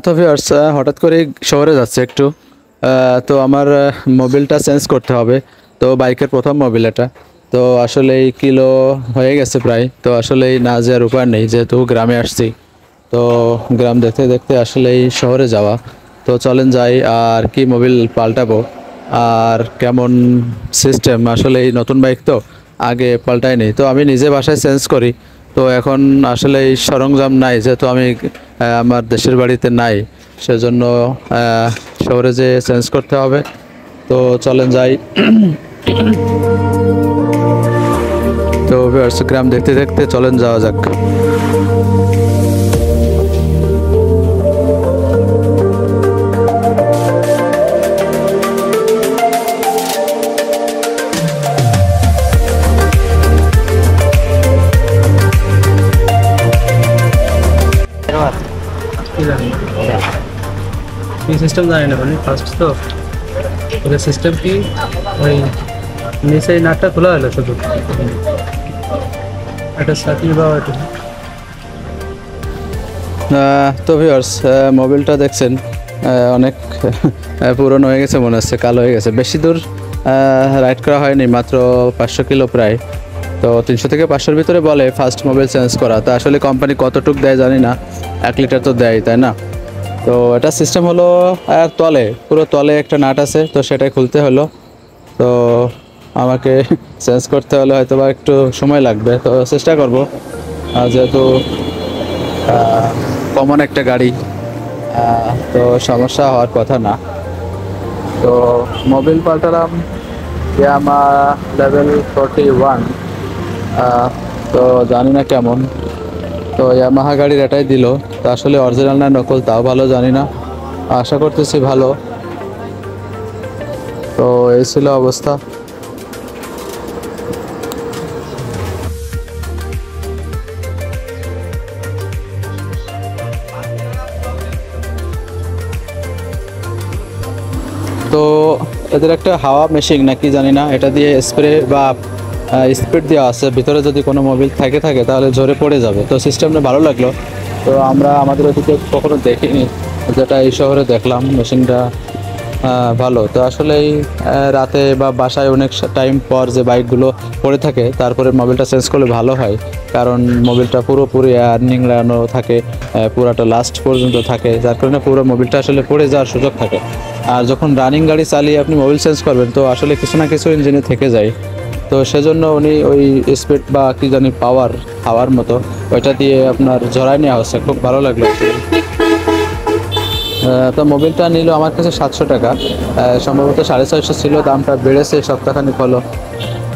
তো ভিউয়ার্স, হঠাৎ করে শহরে যাচ্ছে একটু। তো আমার মোবিলটা চেঞ্জ করতে হবে। তো বাইকের প্রথম মোবিল এটা। তো আসলে এই কিলো হয়ে গেছে প্রায়। তো আসলে না যাওয়ার উপায় নেই, যেহেতু গ্রামে আসছি। তো গ্রাম দেখতে দেখতে আসলে এই শহরে যাওয়া। তো চলেন যাই, আর কি মোবিল পাল্টাবো আর কেমন সিস্টেম। আসলে এই নতুন বাইক তো আগে পাল্টাই নেই, তো আমি নিজে বাসায় চেঞ্জ করি। তো এখন আসলে এই সরঞ্জাম নাই, যেহেতু আমি আমার দেশের বাড়িতে নাই, সেজন্য শহরে যে চেঞ্জ করতে হবে। তো চলেন যাই। তো ভিউয়ার্স, গ্রাম দেখতে দেখতে চলেন যাওয়া যাক। কি সিস্টেম জানি না, মানে ফার্স্ট তো ওদের সিস্টেম কি ওই নিচে নাটটা খোলা হলো শুধু একটা সাথী বা তো ভিউয়ার্স, মোবিলটা দেখছেন অনেক পুরনো হয়ে গেছে, মনে হচ্ছে কালো হয়ে গেছে। বেশি দূর রাইড করা হয়নি, মাত্র 500 কিলো প্রায়। তো 300 থেকে 500-র ভিতরে বলে ফার্স্ট মোবাইল চেঞ্জ করা। তো আসলে কোম্পানি কতটুক দেয় জানি না, 1 লিটার তো দেয়, তাই না? তো এটা সিস্টেম হলো তলে, পুরো তলে একটা নাট আছে, তো সেটাই খুলতে হলো। তো আমাকে চেঞ্জ করতে হলে হয়তো বা একটু সময় লাগবে, তো চেষ্টা করব। যেহেতু কমন একটা গাড়ি, তো সমস্যা হওয়ার কথা না। তো মোবিল পাল্টালাম ইয়ামা লেভেল 41। তো জানি না কেমন। তো ইয়ামাহা গাড়ির এটাই দিল। তো আসলে অরিজিনাল না নকল তাও ভালো জানি না, আশা করতেছি ভালো। তো এই ছিল অবস্থা। তো এদের একটা হাওয়া মেশিন নাকি জানি না, এটা দিয়ে স্প্রে বা স্পিড দেওয়া আছে, ভিতরে যদি কোনো মোবিল থাকে তাহলে ঝরে পড়ে যাবে। তো সিস্টেমটা ভালো লাগলো। তো আমরা আমাদের ওদিকে কখনো দেখিনি, যেটা এই শহরে দেখলাম মেশিনটা ভালো। তো আসলে এই রাতে বা বাসায় অনেক টাইম পর যে বাইকগুলো পড়ে থাকে, তারপরে মোবিলটা চেঞ্জ করলে ভালো হয়। কারণ মোবিলটা পুরোপুরি আর্নিং লাগানো থাকে, পুরাটা লাস্ট পর্যন্ত থাকে, যার কারণে পুরো মোবিলটা আসলে পড়ে যাওয়ার সুযোগ থাকে। আর যখন রানিং গাড়ি চালিয়ে আপনি মোবিল চেঞ্জ করবেন, তো আসলে কিছু না কিছু ইঞ্জিনে থেকে যায়। তো সেজন্য উনি ওই স্পিড বা কি জানি পাওয়ার হাওয়ার মতো ওইটা দিয়ে আপনার ঝরাই নেওয়া হচ্ছে। খুব ভালো লাগলো। তো মোবিলটা নিল আমার কাছে 700 টাকা, সম্ভবত 650 ছিল, দামটা বেড়েছে সপ্তাহখানিক হলো।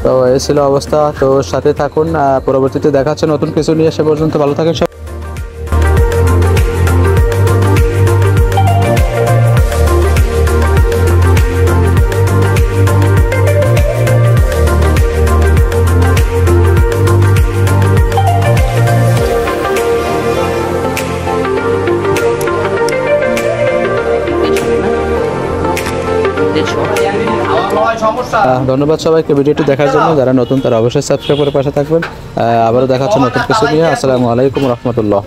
তো এই ছিল অবস্থা। তো সাথে থাকুন, পরবর্তীতে দেখা হচ্ছে নতুন কিছু নিয়ে। সে পর্যন্ত ভালো থাকেন সব। ধন্যবাদ সবাইকে ভিডিওটি দেখার জন্য। যারা নতুন তারা অবশ্যই সাবস্ক্রাইব করে পাশে থাকবেন। আবারও দেখা হচ্ছে নতুন কিছু নিয়ে। আসসালামু আলাইকুম রহমতুল্লাহ।